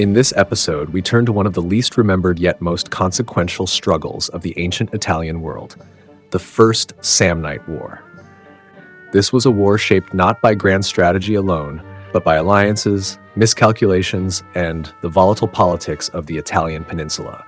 In this episode, we turn to one of the least remembered yet most consequential struggles of the ancient Italian world, the First Samnite War. This was a war shaped not by grand strategy alone, but by alliances, miscalculations, and the volatile politics of the Italian peninsula.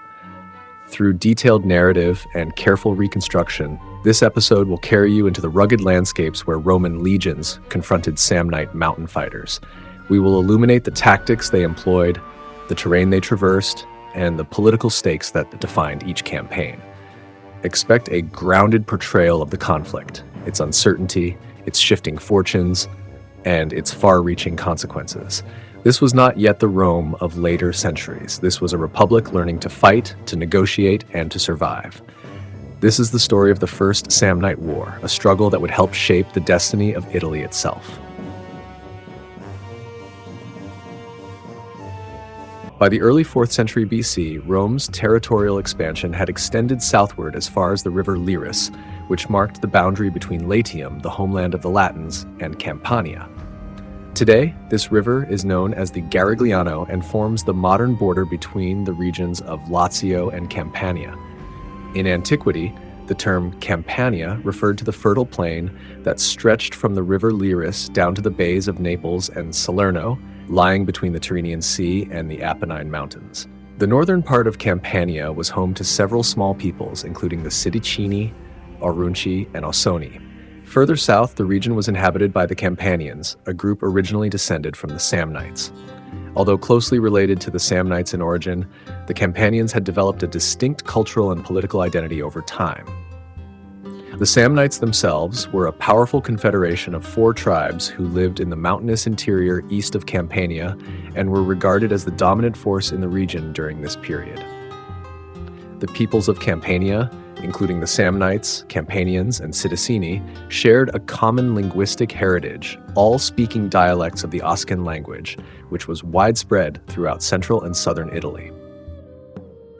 Through detailed narrative and careful reconstruction, this episode will carry you into the rugged landscapes where Roman legions confronted Samnite mountain fighters. We will illuminate the tactics they employed, the terrain they traversed, and the political stakes that defined each campaign. Expect a grounded portrayal of the conflict, its uncertainty, its shifting fortunes, and its far-reaching consequences. This was not yet the Rome of later centuries. This was a republic learning to fight, to negotiate, and to survive. This is the story of the First Samnite War, a struggle that would help shape the destiny of Italy itself. By the early 4th century BC, Rome's territorial expansion had extended southward as far as the river Liris, which marked the boundary between Latium, the homeland of the Latins, and Campania. Today, this river is known as the Garigliano and forms the modern border between the regions of Lazio and Campania. In antiquity, the term Campania referred to the fertile plain that stretched from the river Liris down to the bays of Naples and Salerno, lying between the Tyrrhenian Sea and the Apennine Mountains. The northern part of Campania was home to several small peoples, including the Sidicini, Aurunci, and Ausoni. Further south, the region was inhabited by the Campanians, a group originally descended from the Samnites. Although closely related to the Samnites in origin, the Campanians had developed a distinct cultural and political identity over time. The Samnites themselves were a powerful confederation of 4 tribes who lived in the mountainous interior east of Campania and were regarded as the dominant force in the region during this period. The peoples of Campania, including the Samnites, Campanians, and Sidicini, shared a common linguistic heritage, all speaking dialects of the Oscan language, which was widespread throughout central and southern Italy.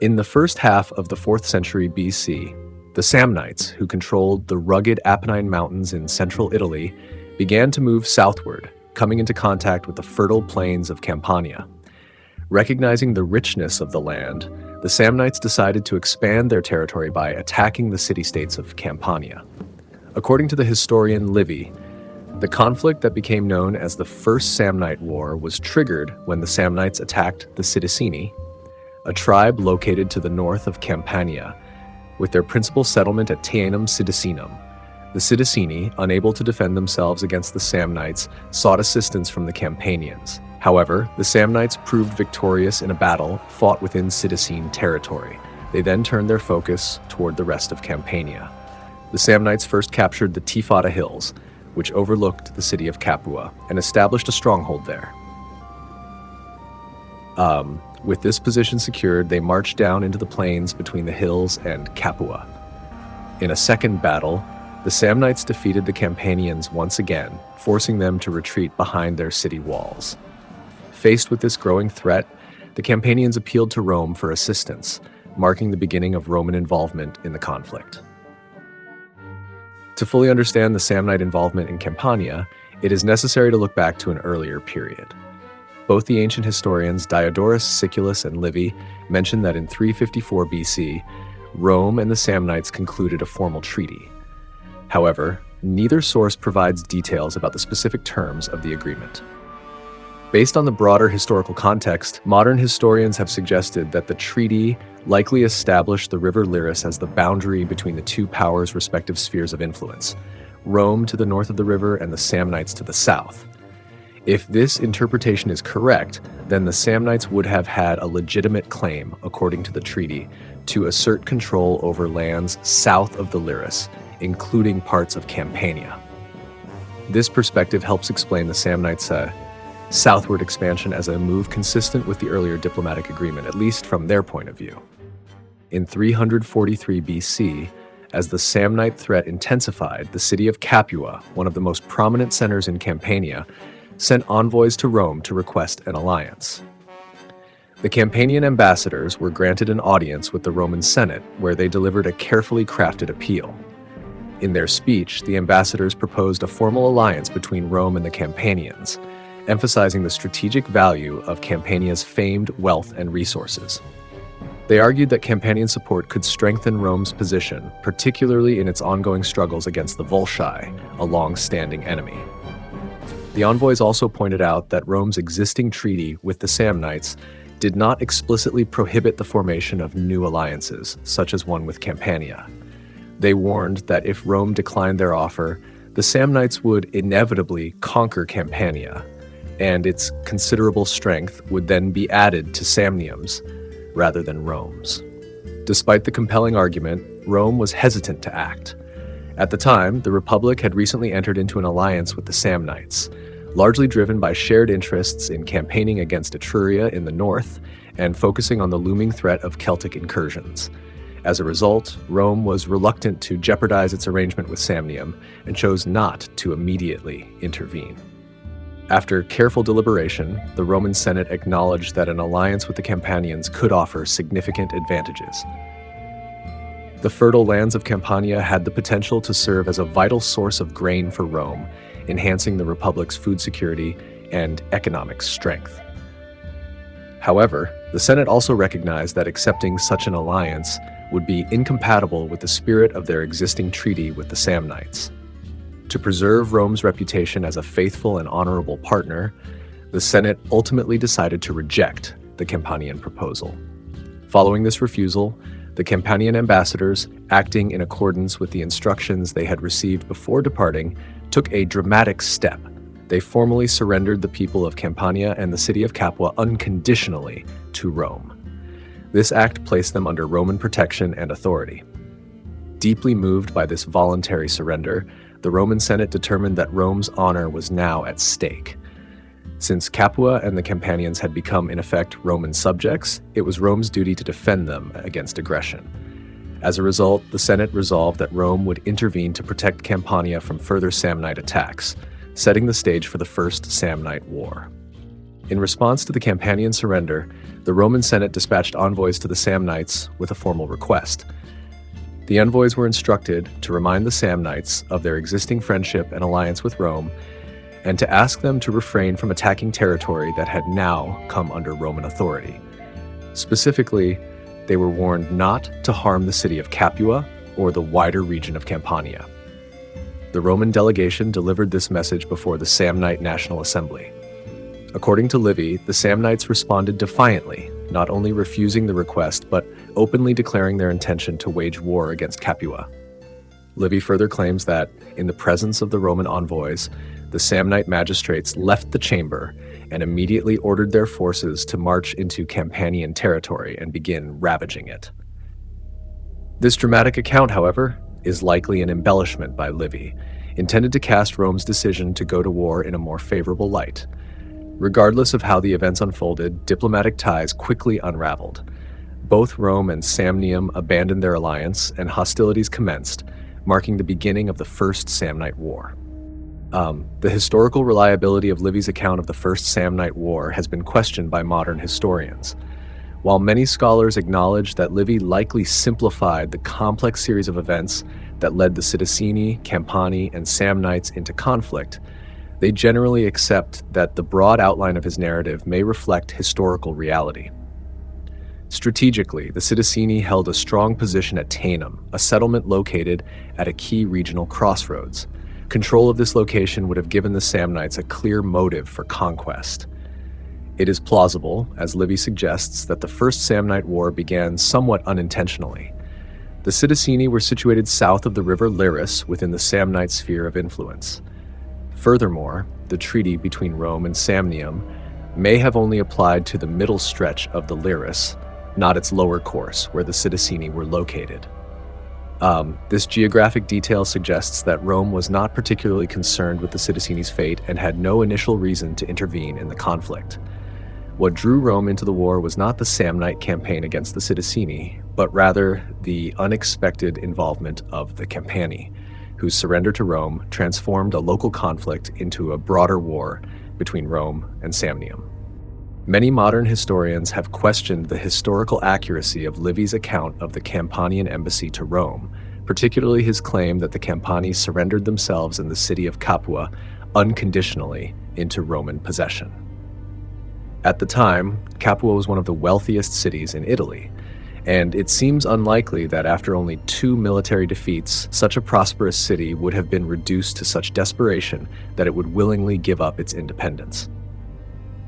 In the first half of the 4th century BC, the Samnites, who controlled the rugged Apennine Mountains in central Italy, began to move southward, coming into contact with the fertile plains of Campania. Recognizing the richness of the land, the Samnites decided to expand their territory by attacking the city-states of Campania. According to the historian Livy, the conflict that became known as the First Samnite War was triggered when the Samnites attacked the Sidicini, a tribe located to the north of Campania, with their principal settlement at Teanum Sidicinum. The Sidicini, unable to defend themselves against the Samnites, sought assistance from the Campanians. However, the Samnites proved victorious in a battle fought within Sidicine territory. They then turned their focus toward the rest of Campania. The Samnites first captured the Tifata Hills, which overlooked the city of Capua, and established a stronghold there. With this position secured, they marched down into the plains between the hills and Capua. In a second battle, the Samnites defeated the Campanians once again, forcing them to retreat behind their city walls. Faced with this growing threat, the Campanians appealed to Rome for assistance, marking the beginning of Roman involvement in the conflict. To fully understand the Samnite involvement in Campania, it is necessary to look back to an earlier period. Both the ancient historians Diodorus Siculus and Livy mention that in 354 BC, Rome and the Samnites concluded a formal treaty. However, neither source provides details about the specific terms of the agreement. Based on the broader historical context, modern historians have suggested that the treaty likely established the river Liris as the boundary between the 2 powers' respective spheres of influence, Rome to the north of the river and the Samnites to the south. If this interpretation is correct, then the Samnites would have had a legitimate claim, according to the treaty, to assert control over lands south of the Liris, including parts of Campania. This perspective helps explain the Samnites' southward expansion as a move consistent with the earlier diplomatic agreement, at least from their point of view. In 343 BC, as the Samnite threat intensified, the city of Capua, one of the most prominent centers in Campania, sent envoys to Rome to request an alliance. The Campanian ambassadors were granted an audience with the Roman Senate, where they delivered a carefully crafted appeal. In their speech, the ambassadors proposed a formal alliance between Rome and the Campanians, emphasizing the strategic value of Campania's famed wealth and resources. They argued that Campanian support could strengthen Rome's position, particularly in its ongoing struggles against the Volsci, a long-standing enemy. The envoys also pointed out that Rome's existing treaty with the Samnites did not explicitly prohibit the formation of new alliances, such as one with Campania. They warned that if Rome declined their offer, the Samnites would inevitably conquer Campania, and its considerable strength would then be added to Samnium's rather than Rome's. Despite the compelling argument, Rome was hesitant to act. At the time, the Republic had recently entered into an alliance with the Samnites, largely driven by shared interests in campaigning against Etruria in the north and focusing on the looming threat of Celtic incursions. As a result, Rome was reluctant to jeopardize its arrangement with Samnium and chose not to immediately intervene. After careful deliberation, the Roman Senate acknowledged that an alliance with the Campanians could offer significant advantages. The fertile lands of Campania had the potential to serve as a vital source of grain for Rome, enhancing the Republic's food security and economic strength. However, the Senate also recognized that accepting such an alliance would be incompatible with the spirit of their existing treaty with the Samnites. To preserve Rome's reputation as a faithful and honorable partner, the Senate ultimately decided to reject the Campanian proposal. Following this refusal, the Campanian ambassadors, acting in accordance with the instructions they had received before departing, took a dramatic step. They formally surrendered the people of Campania and the city of Capua unconditionally to Rome. This act placed them under Roman protection and authority. Deeply moved by this voluntary surrender, the Roman Senate determined that Rome's honor was now at stake. Since Capua and the Campanians had become, in effect, Roman subjects, it was Rome's duty to defend them against aggression. As a result, the Senate resolved that Rome would intervene to protect Campania from further Samnite attacks, setting the stage for the First Samnite War. In response to the Campanian surrender, the Roman Senate dispatched envoys to the Samnites with a formal request. The envoys were instructed to remind the Samnites of their existing friendship and alliance with Rome, and to ask them to refrain from attacking territory that had now come under Roman authority. Specifically, they were warned not to harm the city of Capua or the wider region of Campania. The Roman delegation delivered this message before the Samnite National Assembly. According to Livy, the Samnites responded defiantly, not only refusing the request, but openly declaring their intention to wage war against Capua. Livy further claims that, in the presence of the Roman envoys, the Samnite magistrates left the chamber and immediately ordered their forces to march into Campanian territory and begin ravaging it. This dramatic account, however, is likely an embellishment by Livy, intended to cast Rome's decision to go to war in a more favorable light. Regardless of how the events unfolded, diplomatic ties quickly unraveled. Both Rome and Samnium abandoned their alliance, and hostilities commenced, marking the beginning of the First Samnite War. The historical reliability of Livy's account of the First Samnite War has been questioned by modern historians. While many scholars acknowledge that Livy likely simplified the complex series of events that led the Sidicini, Campani, and Samnites into conflict, they generally accept that the broad outline of his narrative may reflect historical reality. Strategically, the Sidicini held a strong position at Taenum, a settlement located at a key regional crossroads. Control of this location would have given the Samnites a clear motive for conquest. It is plausible, as Livy suggests, that the First Samnite War began somewhat unintentionally. The Sidicini were situated south of the river Liris within the Samnite sphere of influence. Furthermore, the treaty between Rome and Samnium may have only applied to the middle stretch of the Liris, not its lower course, where the Sidicini were located. This geographic detail suggests that Rome was not particularly concerned with the Sidicini's fate and had no initial reason to intervene in the conflict. What drew Rome into the war was not the Samnite campaign against the Sidicini, but rather the unexpected involvement of the Campani, whose surrender to Rome transformed a local conflict into a broader war between Rome and Samnium. Many modern historians have questioned the historical accuracy of Livy's account of the Campanian embassy to Rome, particularly his claim that the Campani surrendered themselves in the city of Capua unconditionally into Roman possession. At the time, Capua was one of the wealthiest cities in Italy, and it seems unlikely that after only 2 military defeats, such a prosperous city would have been reduced to such desperation that it would willingly give up its independence.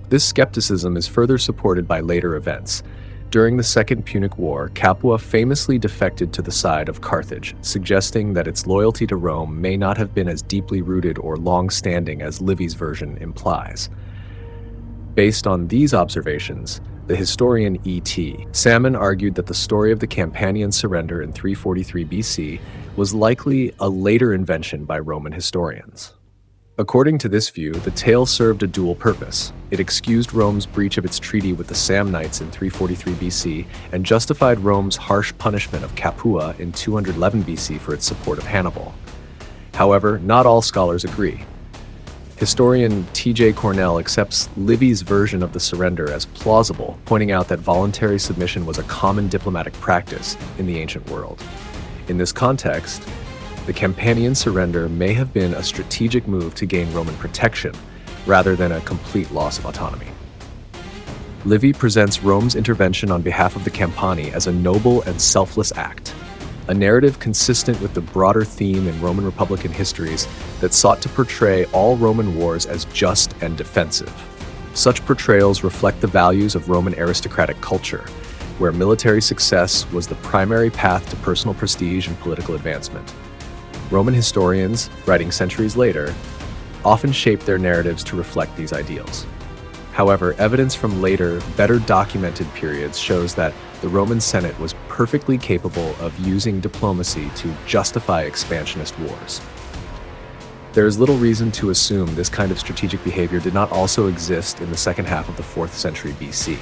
This skepticism is further supported by later events. During the Second Punic War, Capua famously defected to the side of Carthage, suggesting that its loyalty to Rome may not have been as deeply rooted or long-standing as Livy's version implies. Based on these observations, the historian E.T. Salmon argued that the story of the Campanian surrender in 343 BC was likely a later invention by Roman historians. According to this view, the tale served a dual purpose. It excused Rome's breach of its treaty with the Samnites in 343 BC and justified Rome's harsh punishment of Capua in 211 BC for its support of Hannibal. However, not all scholars agree. Historian T.J. Cornell accepts Livy's version of the surrender as plausible, pointing out that voluntary submission was a common diplomatic practice in the ancient world. In this context, the Campanian surrender may have been a strategic move to gain Roman protection, rather than a complete loss of autonomy. Livy presents Rome's intervention on behalf of the Campani as a noble and selfless act, a narrative consistent with the broader theme in Roman Republican histories that sought to portray all Roman wars as just and defensive. Such portrayals reflect the values of Roman aristocratic culture, where military success was the primary path to personal prestige and political advancement. Roman historians, writing centuries later, often shape their narratives to reflect these ideals. However, evidence from later, better documented periods shows that the Roman Senate was perfectly capable of using diplomacy to justify expansionist wars. There is little reason to assume this kind of strategic behavior did not also exist in the second half of the 4th century BC.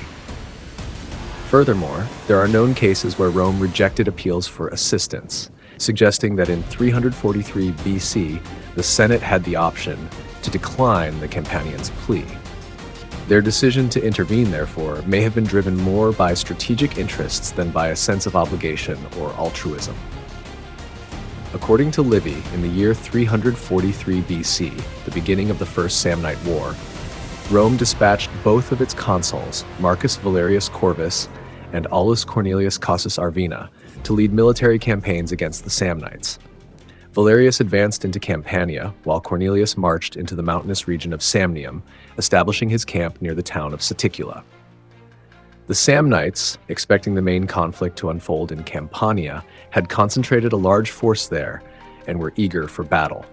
Furthermore, there are known cases where Rome rejected appeals for assistance, suggesting that in 343 BC, the Senate had the option to decline the Campanians' plea. Their decision to intervene, therefore, may have been driven more by strategic interests than by a sense of obligation or altruism. According to Livy, in the year 343 BC, the beginning of the First Samnite War, Rome dispatched both of its consuls, Marcus Valerius Corvus and Aulus Cornelius Cassus Arvina, to lead military campaigns against the Samnites. Valerius advanced into Campania, while Cornelius marched into the mountainous region of Samnium, establishing his camp near the town of Saticula. The Samnites, expecting the main conflict to unfold in Campania, had concentrated a large force there and were eager for battle.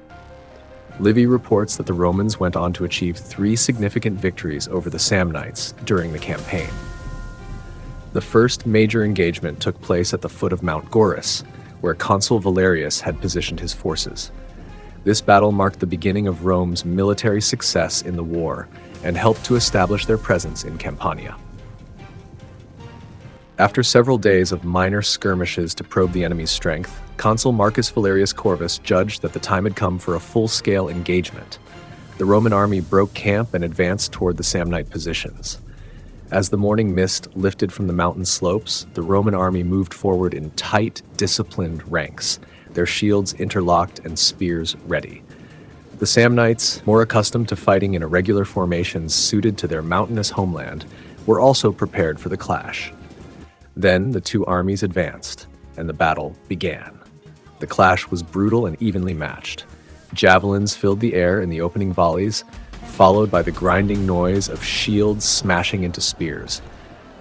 Livy reports that the Romans went on to achieve 3 significant victories over the Samnites during the campaign. The first major engagement took place at the foot of Mount Gaurus, where Consul Valerius had positioned his forces. This battle marked the beginning of Rome's military success in the war and helped to establish their presence in Campania. After several days of minor skirmishes to probe the enemy's strength, Consul Marcus Valerius Corvus judged that the time had come for a full-scale engagement. The Roman army broke camp and advanced toward the Samnite positions. As the morning mist lifted from the mountain slopes, the Roman army moved forward in tight, disciplined ranks, their shields interlocked and spears ready. The Samnites, more accustomed to fighting in irregular formations suited to their mountainous homeland, were also prepared for the clash. Then the 2 armies advanced, and the battle began. The clash was brutal and evenly matched. Javelins filled the air in the opening volleys, followed by the grinding noise of shields smashing into spears.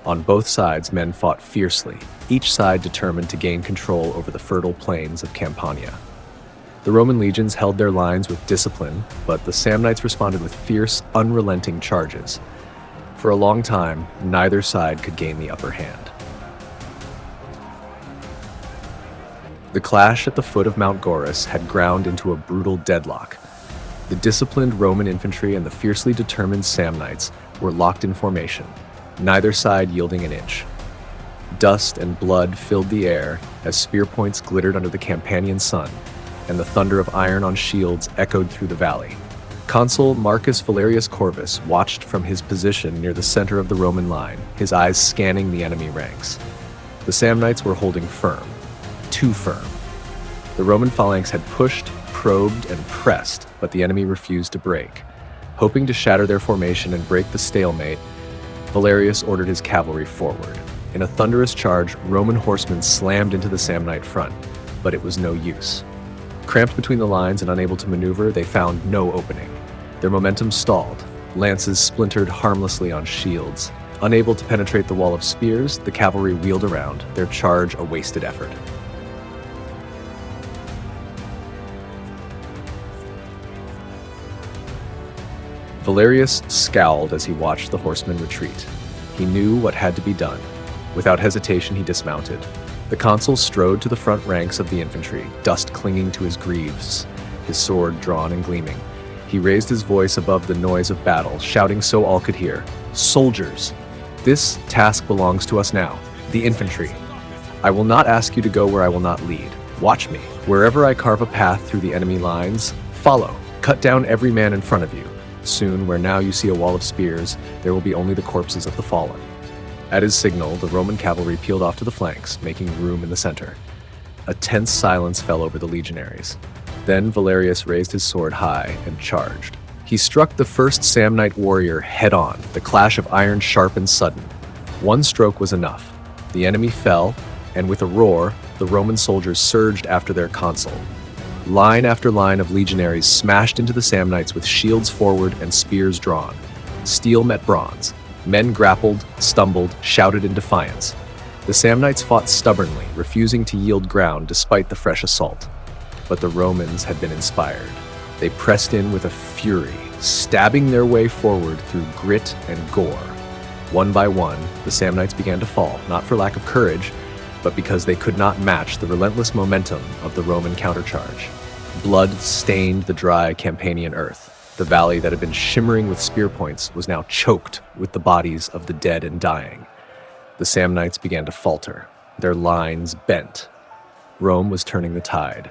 On both sides, men fought fiercely, each side determined to gain control over the fertile plains of Campania. The Roman legions held their lines with discipline, but the Samnites responded with fierce, unrelenting charges. For a long time, neither side could gain the upper hand. The clash at the foot of Mount Gaurus had ground into a brutal deadlock. The disciplined Roman infantry and the fiercely determined Samnites were locked in formation, neither side yielding an inch. Dust and blood filled the air as spear points glittered under the Campanian sun, and the thunder of iron on shields echoed through the valley. Consul Marcus Valerius Corvus watched from his position near the center of the Roman line, his eyes scanning the enemy ranks. The Samnites were holding firm, too firm. The Roman phalanx had pushed, probed and pressed, but the enemy refused to break. Hoping to shatter their formation and break the stalemate, Valerius ordered his cavalry forward. In a thunderous charge, Roman horsemen slammed into the Samnite front, but it was no use. Cramped between the lines and unable to maneuver, they found no opening. Their momentum stalled. Lances splintered harmlessly on shields. Unable to penetrate the wall of spears, the cavalry wheeled around, their charge a wasted effort. Valerius scowled as he watched the horsemen retreat. He knew what had to be done. Without hesitation, he dismounted. The consul strode to the front ranks of the infantry, dust clinging to his greaves, his sword drawn and gleaming. He raised his voice above the noise of battle, shouting so all could hear, "Soldiers! This task belongs to us now, the infantry. I will not ask you to go where I will not lead. Watch me. Wherever I carve a path through the enemy lines, follow. Cut down every man in front of you. Soon, where now you see a wall of spears, there will be only the corpses of the fallen." At his signal, the Roman cavalry peeled off to the flanks, making room in the center. A tense silence fell over the legionaries. Then Valerius raised his sword high and charged. He struck the first Samnite warrior head-on, the clash of iron sharp and sudden. One stroke was enough. The enemy fell, and with a roar, the Roman soldiers surged after their consul. Line after line of legionaries smashed into the Samnites with shields forward and spears drawn. Steel met bronze. Men grappled, stumbled, shouted in defiance. The Samnites fought stubbornly, refusing to yield ground despite the fresh assault. But the Romans had been inspired. They pressed in with a fury, stabbing their way forward through grit and gore. One by one, the Samnites began to fall, not for lack of courage, but because they could not match the relentless momentum of the Roman countercharge. Blood stained the dry Campanian earth. The valley that had been shimmering with spear points was now choked with the bodies of the dead and dying. The Samnites began to falter. Their lines bent. Rome was turning the tide.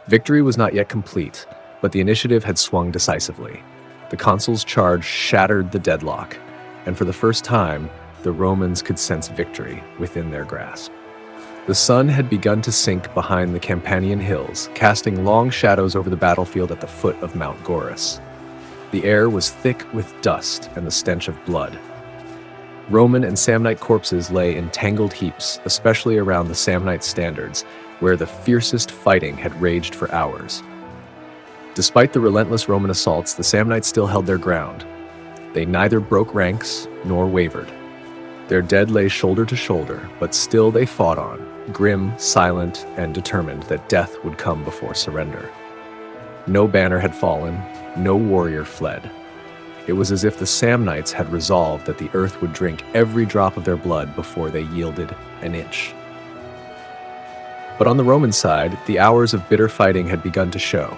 Victory was not yet complete, but the initiative had swung decisively. The consul's charge shattered the deadlock, and for the first time, the Romans could sense victory within their grasp. The sun had begun to sink behind the Campanian hills, casting long shadows over the battlefield at the foot of Mount Gaurus. The air was thick with dust and the stench of blood. Roman and Samnite corpses lay in tangled heaps, especially around the Samnite standards, where the fiercest fighting had raged for hours. Despite the relentless Roman assaults, the Samnites still held their ground. They neither broke ranks nor wavered. Their dead lay shoulder to shoulder, but still they fought on, grim, silent, and determined that death would come before surrender. No banner had fallen, no warrior fled. It was as if the Samnites had resolved that the earth would drink every drop of their blood before they yielded an inch. But on the Roman side, the hours of bitter fighting had begun to show.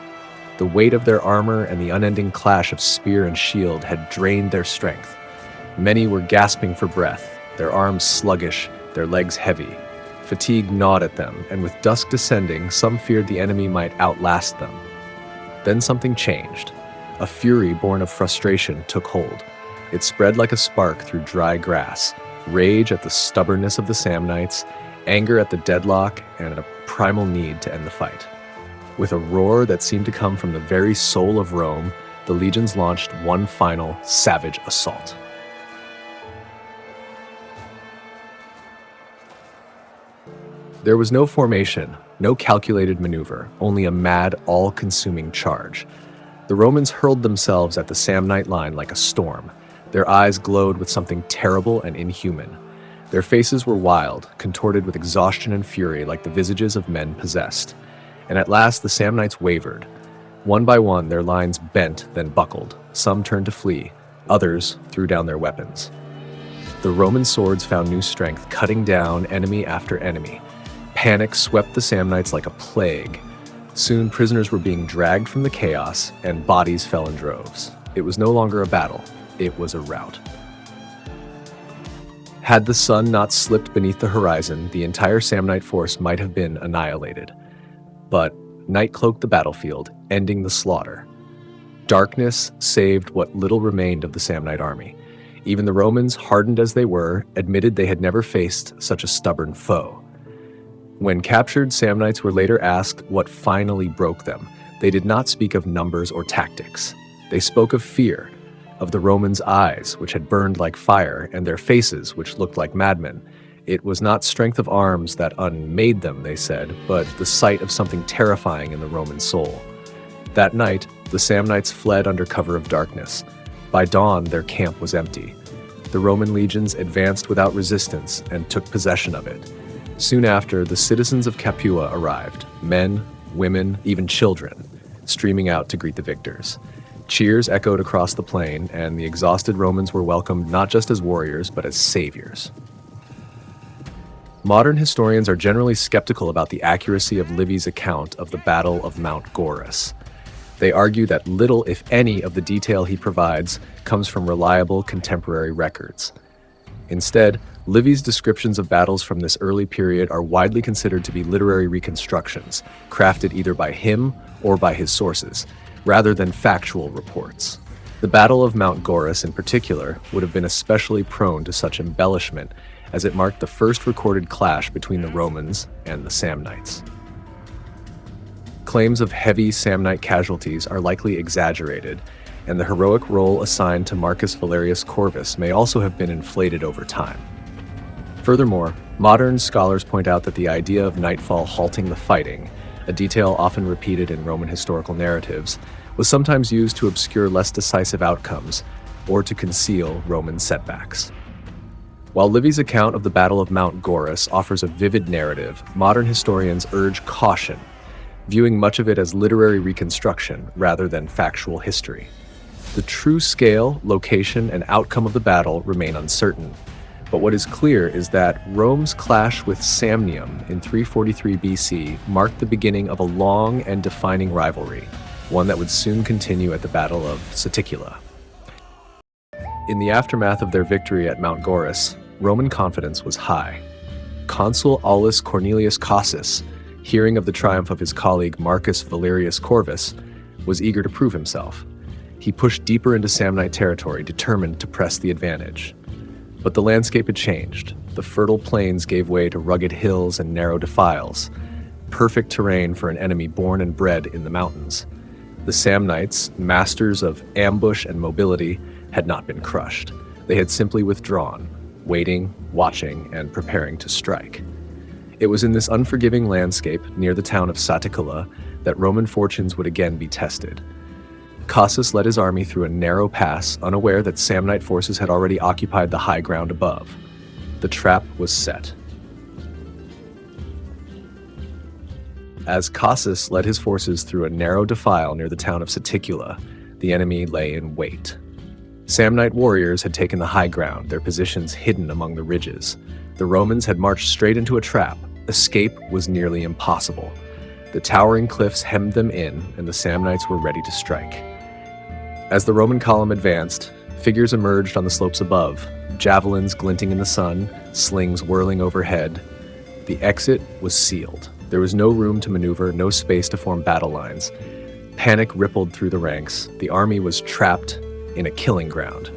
The weight of their armor and the unending clash of spear and shield had drained their strength. Many were gasping for breath, their arms sluggish, their legs heavy. Fatigue gnawed at them, and with dusk descending, some feared the enemy might outlast them. Then something changed. A fury born of frustration took hold. It spread like a spark through dry grass, rage at the stubbornness of the Samnites, anger at the deadlock, and a primal need to end the fight. With a roar that seemed to come from the very soul of Rome, the legions launched one final, savage assault. There was no formation, no calculated maneuver, only a mad, all-consuming charge. The Romans hurled themselves at the Samnite line like a storm. Their eyes glowed with something terrible and inhuman. Their faces were wild, contorted with exhaustion and fury like the visages of men possessed. And at last the Samnites wavered. One by one their lines bent, then buckled. Some turned to flee, others threw down their weapons. The Roman swords found new strength, cutting down enemy after enemy. Panic swept the Samnites like a plague. Soon prisoners were being dragged from the chaos, and bodies fell in droves. It was no longer a battle, it was a rout. Had the sun not slipped beneath the horizon, the entire Samnite force might have been annihilated. But night cloaked the battlefield, ending the slaughter. Darkness saved what little remained of the Samnite army. Even the Romans, hardened as they were, admitted they had never faced such a stubborn foe. When captured, Samnites were later asked what finally broke them. They did not speak of numbers or tactics. They spoke of fear, of the Romans' eyes, which had burned like fire, and their faces, which looked like madmen. It was not strength of arms that unmade them, they said, but the sight of something terrifying in the Roman soul. That night, the Samnites fled under cover of darkness. By dawn, their camp was empty. The Roman legions advanced without resistance and took possession of it. Soon after, the citizens of Capua arrived, men, women, even children, streaming out to greet the victors. Cheers echoed across the plain, and the exhausted Romans were welcomed not just as warriors, but as saviors. Modern historians are generally skeptical about the accuracy of Livy's account of the Battle of Mount Gaurus. They argue that little, if any, of the detail he provides comes from reliable contemporary records. Instead, Livy's descriptions of battles from this early period are widely considered to be literary reconstructions, crafted either by him or by his sources, rather than factual reports. The Battle of Mount Gaurus, in particular, would have been especially prone to such embellishment, as it marked the first recorded clash between the Romans and the Samnites. Claims of heavy Samnite casualties are likely exaggerated, and the heroic role assigned to Marcus Valerius Corvus may also have been inflated over time. Furthermore, modern scholars point out that the idea of nightfall halting the fighting, a detail often repeated in Roman historical narratives, was sometimes used to obscure less decisive outcomes or to conceal Roman setbacks. While Livy's account of the Battle of Mount Gaurus offers a vivid narrative, modern historians urge caution, viewing much of it as literary reconstruction rather than factual history. The true scale, location, and outcome of the battle remain uncertain, but what is clear is that Rome's clash with Samnium in 343 BC marked the beginning of a long and defining rivalry, one that would soon continue at the Battle of Saticula. In the aftermath of their victory at Mount Gaurus, Roman confidence was high. Consul Aulus Cornelius Cassus, hearing of the triumph of his colleague Marcus Valerius Corvus, was eager to prove himself. He pushed deeper into Samnite territory, determined to press the advantage. But the landscape had changed. The fertile plains gave way to rugged hills and narrow defiles, perfect terrain for an enemy born and bred in the mountains. The Samnites, masters of ambush and mobility, had not been crushed. They had simply withdrawn, waiting, watching, and preparing to strike. It was in this unforgiving landscape near the town of Saticula that Roman fortunes would again be tested. Cassus led his army through a narrow pass, unaware that Samnite forces had already occupied the high ground above. The trap was set. As Cassus led his forces through a narrow defile near the town of Saticula, the enemy lay in wait. Samnite warriors had taken the high ground, their positions hidden among the ridges. The Romans had marched straight into a trap. Escape was nearly impossible. The towering cliffs hemmed them in, and the Samnites were ready to strike. As the Roman column advanced, figures emerged on the slopes above, javelins glinting in the sun, slings whirling overhead. The exit was sealed. There was no room to maneuver, no space to form battle lines. Panic rippled through the ranks. The army was trapped in a killing ground.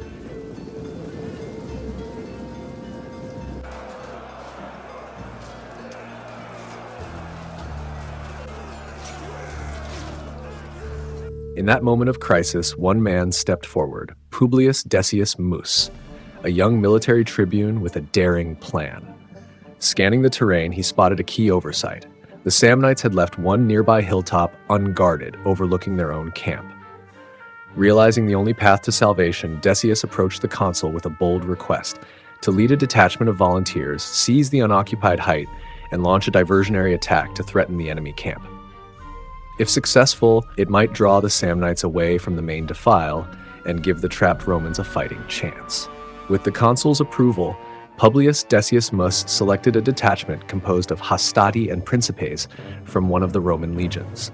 In that moment of crisis, one man stepped forward, Publius Decius Mus, a young military tribune with a daring plan. Scanning the terrain, he spotted a key oversight. The Samnites had left one nearby hilltop unguarded, overlooking their own camp. Realizing the only path to salvation, Decius approached the consul with a bold request to lead a detachment of volunteers, seize the unoccupied height, and launch a diversionary attack to threaten the enemy camp. If successful, it might draw the Samnites away from the main defile and give the trapped Romans a fighting chance. With the consul's approval, Publius Decius Mus selected a detachment composed of hastati and principes from one of the Roman legions.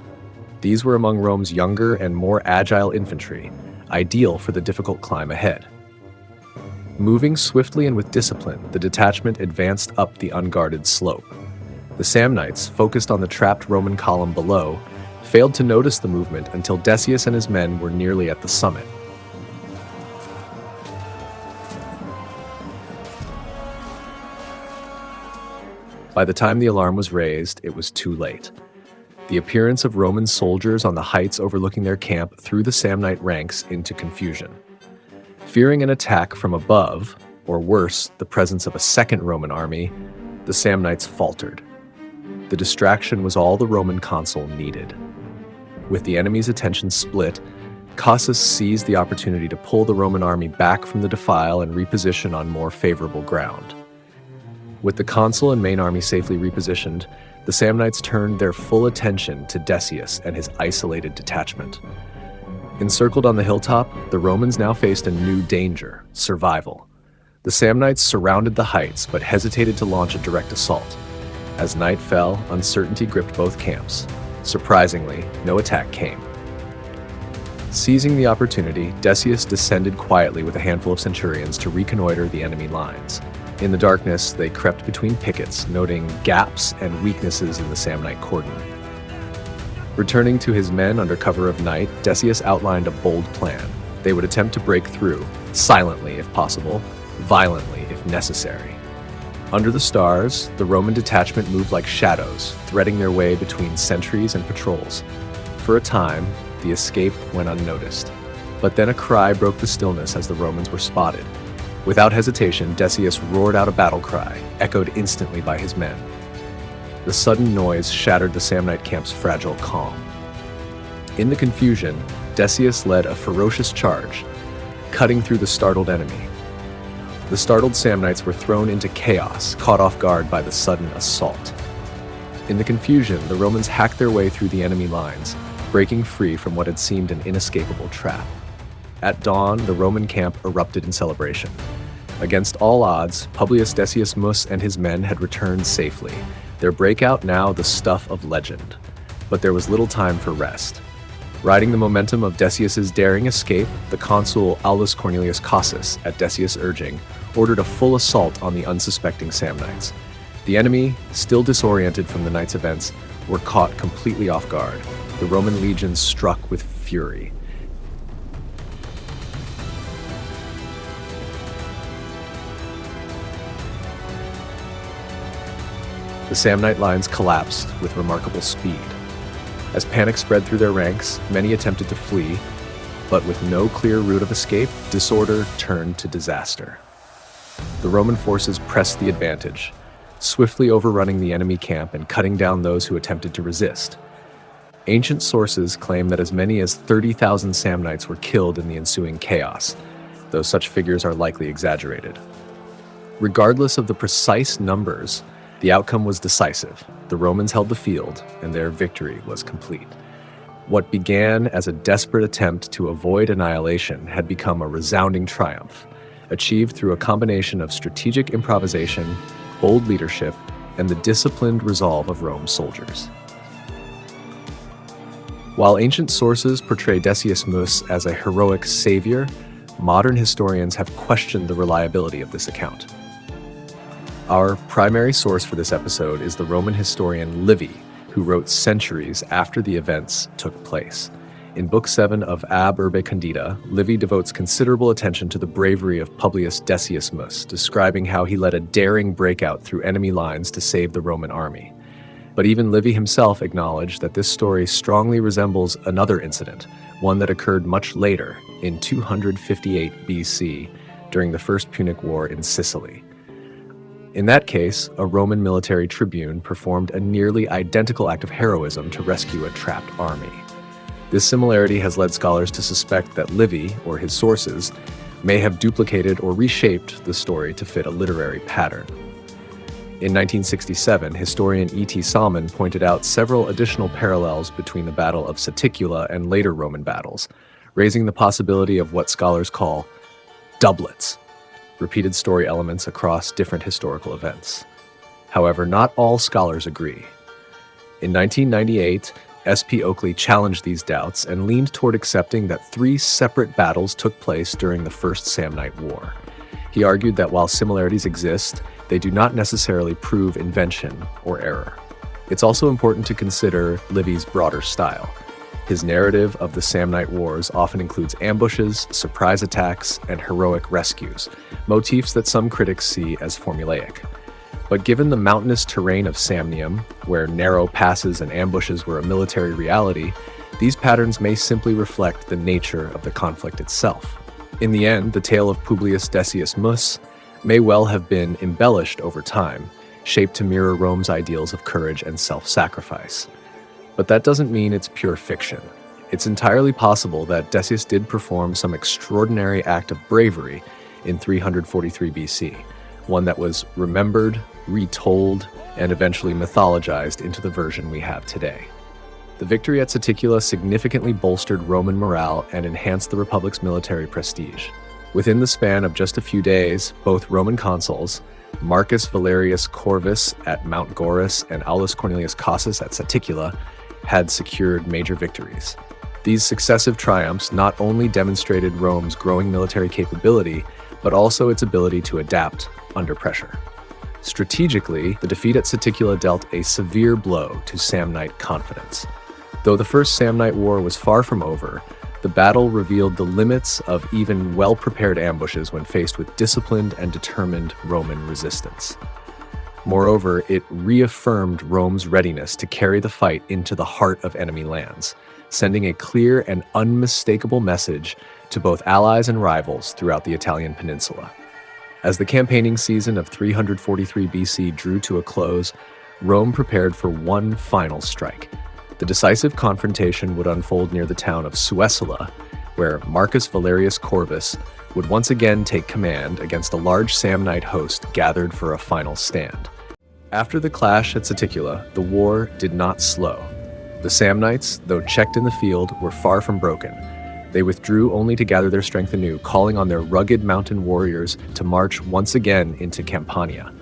These were among Rome's younger and more agile infantry, ideal for the difficult climb ahead. Moving swiftly and with discipline, the detachment advanced up the unguarded slope. The Samnites, focused on the trapped Roman column below, failed to notice the movement until Decius and his men were nearly at the summit. By the time the alarm was raised, it was too late. The appearance of Roman soldiers on the heights overlooking their camp threw the Samnite ranks into confusion. Fearing an attack from above, or worse, the presence of a second Roman army, the Samnites faltered. The distraction was all the Roman consul needed. With the enemy's attention split, Cassius seized the opportunity to pull the Roman army back from the defile and reposition on more favorable ground. With the consul and main army safely repositioned, the Samnites turned their full attention to Decius and his isolated detachment. Encircled on the hilltop, the Romans now faced a new danger: survival. The Samnites surrounded the heights but hesitated to launch a direct assault. As night fell, uncertainty gripped both camps. Surprisingly, no attack came. Seizing the opportunity, Decius descended quietly with a handful of centurions to reconnoiter the enemy lines. In the darkness, they crept between pickets, noting gaps and weaknesses in the Samnite cordon. Returning to his men under cover of night, Decius outlined a bold plan. They would attempt to break through, silently if possible, violently if necessary. Under the stars, the Roman detachment moved like shadows, threading their way between sentries and patrols. For a time, the escape went unnoticed. But then a cry broke the stillness as the Romans were spotted. Without hesitation, Decius roared out a battle cry, echoed instantly by his men. The sudden noise shattered the Samnite camp's fragile calm. In the confusion, Decius led a ferocious charge, cutting through the startled enemy. The startled Samnites were thrown into chaos, caught off guard by the sudden assault. In the confusion, the Romans hacked their way through the enemy lines, breaking free from what had seemed an inescapable trap. At dawn, the Roman camp erupted in celebration. Against all odds, Publius Decius Mus and his men had returned safely, their breakout now the stuff of legend. But there was little time for rest. Riding the momentum of Decius's daring escape, the consul Aulus Cornelius Cassius, at Decius' urging, ordered a full assault on the unsuspecting Samnites. The enemy, still disoriented from the night's events, were caught completely off guard. The Roman legions struck with fury. The Samnite lines collapsed with remarkable speed. As panic spread through their ranks, many attempted to flee, but with no clear route of escape, disorder turned to disaster. The Roman forces pressed the advantage, swiftly overrunning the enemy camp and cutting down those who attempted to resist. Ancient sources claim that as many as 30,000 Samnites were killed in the ensuing chaos, though such figures are likely exaggerated. Regardless of the precise numbers, the outcome was decisive. The Romans held the field, and their victory was complete. What began as a desperate attempt to avoid annihilation had become a resounding triumph, achieved through a combination of strategic improvisation, bold leadership, and the disciplined resolve of Rome's soldiers. While ancient sources portray Decius Mus as a heroic savior, modern historians have questioned the reliability of this account. Our primary source for this episode is the Roman historian Livy, who wrote centuries after the events took place. In Book 7 of Ab Urbe Condita, Livy devotes considerable attention to the bravery of Publius Decius Mus, describing how he led a daring breakout through enemy lines to save the Roman army. But even Livy himself acknowledged that this story strongly resembles another incident, one that occurred much later, in 258 BC, during the First Punic War in Sicily. In that case, a Roman military tribune performed a nearly identical act of heroism to rescue a trapped army. This similarity has led scholars to suspect that Livy, or his sources, may have duplicated or reshaped the story to fit a literary pattern. In 1967, historian E.T. Salmon pointed out several additional parallels between the Battle of Saticula and later Roman battles, raising the possibility of what scholars call doublets, repeated story elements across different historical events. However, not all scholars agree. In 1998, S.P. Oakley challenged these doubts and leaned toward accepting that 3 separate battles took place during the First Samnite War. He argued that while similarities exist, they do not necessarily prove invention or error. It's also important to consider Livy's broader style. His narrative of the Samnite Wars often includes ambushes, surprise attacks, and heroic rescues, motifs that some critics see as formulaic. But given the mountainous terrain of Samnium, where narrow passes and ambushes were a military reality, these patterns may simply reflect the nature of the conflict itself. In the end, the tale of Publius Decius Mus may well have been embellished over time, shaped to mirror Rome's ideals of courage and self-sacrifice. But that doesn't mean it's pure fiction. It's entirely possible that Decius did perform some extraordinary act of bravery in 343 BC, one that was remembered, retold, and eventually mythologized into the version we have today. The victory at Saticula significantly bolstered Roman morale and enhanced the Republic's military prestige. Within the span of just a few days, both Roman consuls, Marcus Valerius Corvus at Mount Gaurus and Aulus Cornelius Cassus at Saticula, had secured major victories. These successive triumphs not only demonstrated Rome's growing military capability, but also its ability to adapt under pressure. Strategically, the defeat at Saticula dealt a severe blow to Samnite confidence. Though the First Samnite War was far from over, the battle revealed the limits of even well-prepared ambushes when faced with disciplined and determined Roman resistance. Moreover, it reaffirmed Rome's readiness to carry the fight into the heart of enemy lands, sending a clear and unmistakable message to both allies and rivals throughout the Italian peninsula. As the campaigning season of 343 BC drew to a close, Rome prepared for one final strike. The decisive confrontation would unfold near the town of Suessula, where Marcus Valerius Corvus would once again take command against a large Samnite host gathered for a final stand. After the clash at Saticula, the war did not slow. The Samnites, though checked in the field, were far from broken. They withdrew only to gather their strength anew, calling on their rugged mountain warriors to march once again into Campania.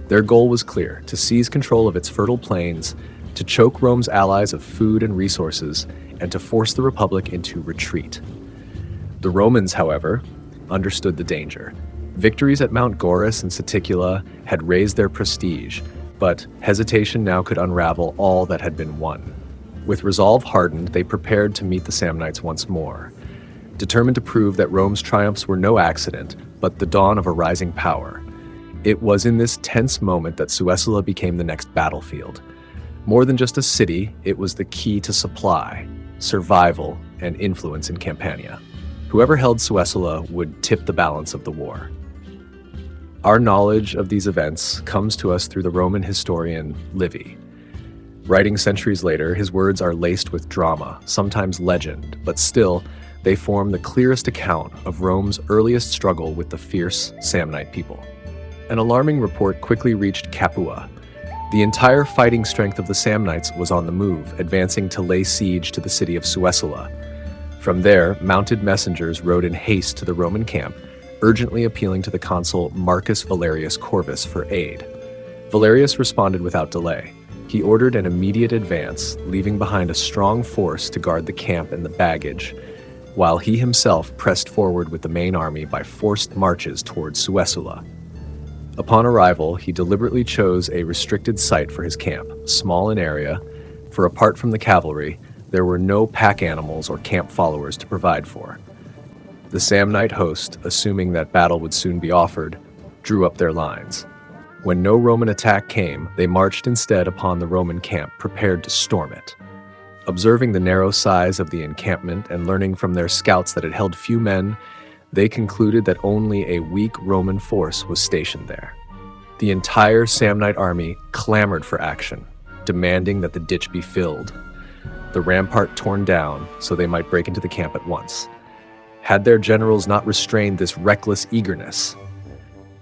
Their goal was clear: to seize control of its fertile plains, to choke Rome's allies of food and resources, and to force the Republic into retreat. The Romans, however, understood the danger. Victories at Mount Gaurus and Saticula had raised their prestige, but hesitation now could unravel all that had been won. With resolve hardened, they prepared to meet the Samnites once more, determined to prove that Rome's triumphs were no accident, but the dawn of a rising power. It was in this tense moment that Suessula became the next battlefield. More than just a city, it was the key to supply, survival, and influence in Campania. Whoever held Suessula would tip the balance of the war. Our knowledge of these events comes to us through the Roman historian Livy. Writing centuries later, his words are laced with drama, sometimes legend, but still, they form the clearest account of Rome's earliest struggle with the fierce Samnite people. An alarming report quickly reached Capua. The entire fighting strength of the Samnites was on the move, advancing to lay siege to the city of Suessula. From there, mounted messengers rode in haste to the Roman camp, urgently appealing to the consul Marcus Valerius Corvus for aid. Valerius responded without delay. He ordered an immediate advance, leaving behind a strong force to guard the camp and the baggage, while he himself pressed forward with the main army by forced marches towards Suessula. Upon arrival, he deliberately chose a restricted site for his camp, small in area, for apart from the cavalry, there were no pack animals or camp followers to provide for. The Samnite host, assuming that battle would soon be offered, drew up their lines. When no Roman attack came, they marched instead upon the Roman camp, prepared to storm it. Observing the narrow size of the encampment and learning from their scouts that it held few men, they concluded that only a weak Roman force was stationed there. The entire Samnite army clamored for action, demanding that the ditch be filled, the rampart torn down so they might break into the camp at once. Had their generals not restrained this reckless eagerness,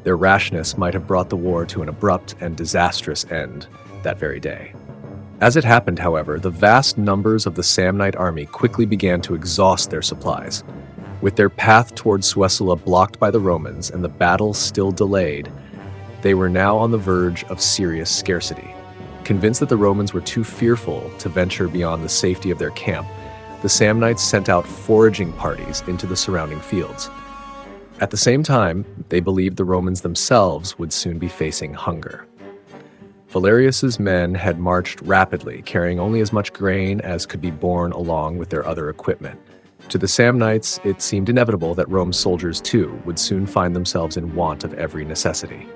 their rashness might have brought the war to an abrupt and disastrous end that very day. As it happened, however, the vast numbers of the Samnite army quickly began to exhaust their supplies. With their path towards Suessula blocked by the Romans and the battle still delayed, they were now on the verge of serious scarcity. Convinced that the Romans were too fearful to venture beyond the safety of their camp, the Samnites sent out foraging parties into the surrounding fields. At the same time, they believed the Romans themselves would soon be facing hunger. Valerius's men had marched rapidly, carrying only as much grain as could be borne along with their other equipment. To the Samnites, it seemed inevitable that Rome's soldiers too would soon find themselves in want of every necessity.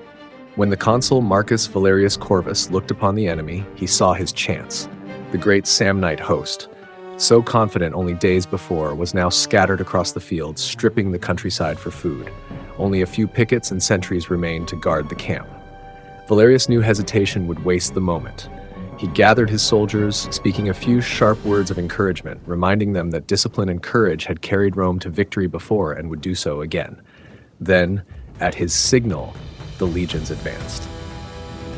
When the consul Marcus Valerius Corvus looked upon the enemy, he saw his chance. The great Samnite host, so confident only days before, was now scattered across the fields, stripping the countryside for food. Only a few pickets and sentries remained to guard the camp. Valerius knew hesitation would waste the moment. He gathered his soldiers, speaking a few sharp words of encouragement, reminding them that discipline and courage had carried Rome to victory before and would do so again. Then, at his signal, the legions advanced.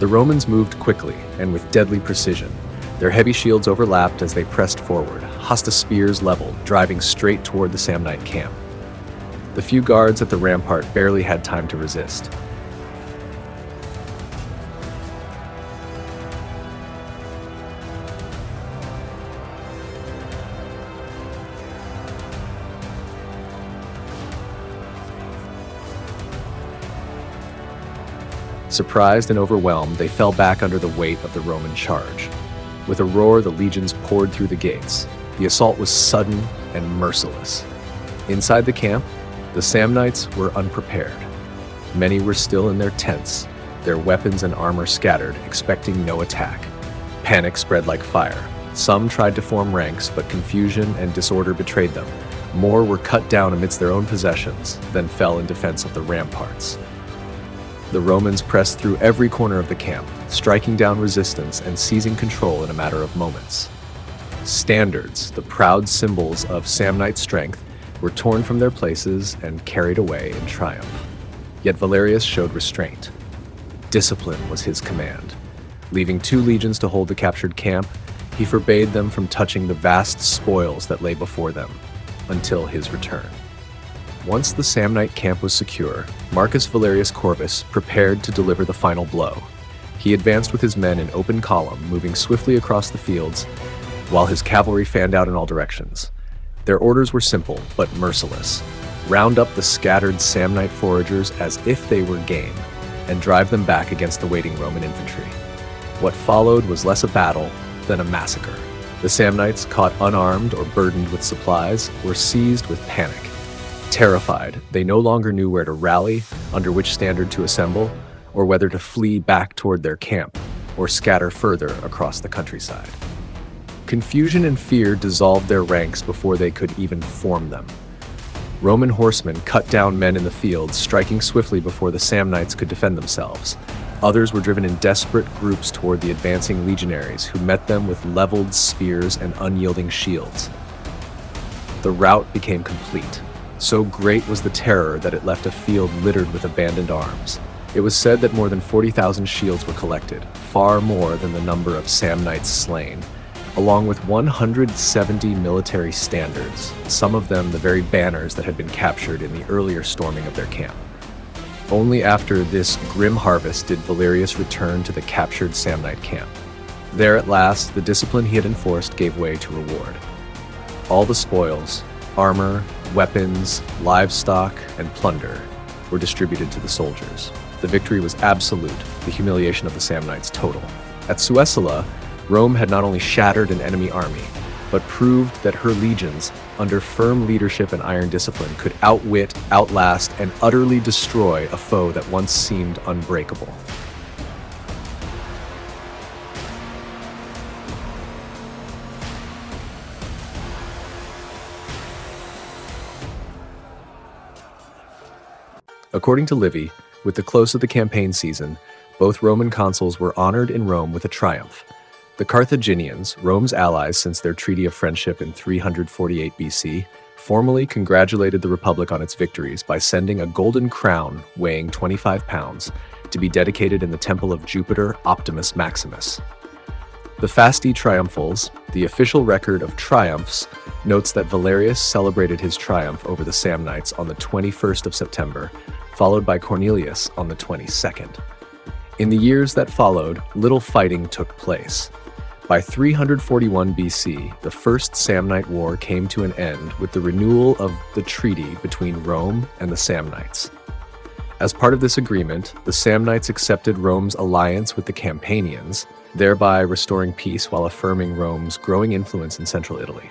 The Romans moved quickly and with deadly precision. Their heavy shields overlapped as they pressed forward, hosta spears leveled, driving straight toward the Samnite camp. The few guards at the rampart barely had time to resist. Surprised and overwhelmed, they fell back under the weight of the Roman charge. With a roar, the legions poured through the gates. The assault was sudden and merciless. Inside the camp, the Samnites were unprepared. Many were still in their tents, their weapons and armor scattered, expecting no attack. Panic spread like fire. Some tried to form ranks, but confusion and disorder betrayed them. More were cut down amidst their own possessions, then fell in defense of the ramparts. The Romans pressed through every corner of the camp, striking down resistance and seizing control in a matter of moments. Standards, the proud symbols of Samnite strength, were torn from their places and carried away in triumph. Yet Valerius showed restraint. Discipline was his command. Leaving 2 legions to hold the captured camp, he forbade them from touching the vast spoils that lay before them until his return. Once the Samnite camp was secure, Marcus Valerius Corvus prepared to deliver the final blow. He advanced with his men in open column, moving swiftly across the fields, while his cavalry fanned out in all directions. Their orders were simple, but merciless. Round up the scattered Samnite foragers as if they were game, and drive them back against the waiting Roman infantry. What followed was less a battle than a massacre. The Samnites, caught unarmed or burdened with supplies, were seized with panic. Terrified, they no longer knew where to rally, under which standard to assemble, or whether to flee back toward their camp, or scatter further across the countryside. Confusion and fear dissolved their ranks before they could even form them. Roman horsemen cut down men in the fields, striking swiftly before the Samnites could defend themselves. Others were driven in desperate groups toward the advancing legionaries, who met them with leveled spears and unyielding shields. The rout became complete. So great was the terror that it left a field littered with abandoned arms. It was said that more than 40,000 shields were collected, far more than the number of Samnites slain, along with 170 military standards, some of them the very banners that had been captured in the earlier storming of their camp. Only after this grim harvest did Valerius return to the captured Samnite camp. There at last, the discipline he had enforced gave way to reward. All the spoils, armor, weapons, livestock, and plunder were distributed to the soldiers. The victory was absolute, the humiliation of the Samnites total. At Suessula, Rome had not only shattered an enemy army, but proved that her legions, under firm leadership and iron discipline, could outwit, outlast, and utterly destroy a foe that once seemed unbreakable. According to Livy, with the close of the campaign season, both Roman consuls were honored in Rome with a triumph. The Carthaginians, Rome's allies since their treaty of friendship in 348 BC, formally congratulated the Republic on its victories by sending a golden crown weighing 25 pounds to be dedicated in the temple of Jupiter Optimus Maximus. The Fasti Triumphals, the official record of triumphs, notes that Valerius celebrated his triumph over the Samnites on the 21st of September, followed by Cornelius on the 22nd. In the years that followed, little fighting took place. By 341 BC, the First Samnite War came to an end with the renewal of the treaty between Rome and the Samnites. As part of this agreement, the Samnites accepted Rome's alliance with the Campanians, thereby restoring peace while affirming Rome's growing influence in central Italy.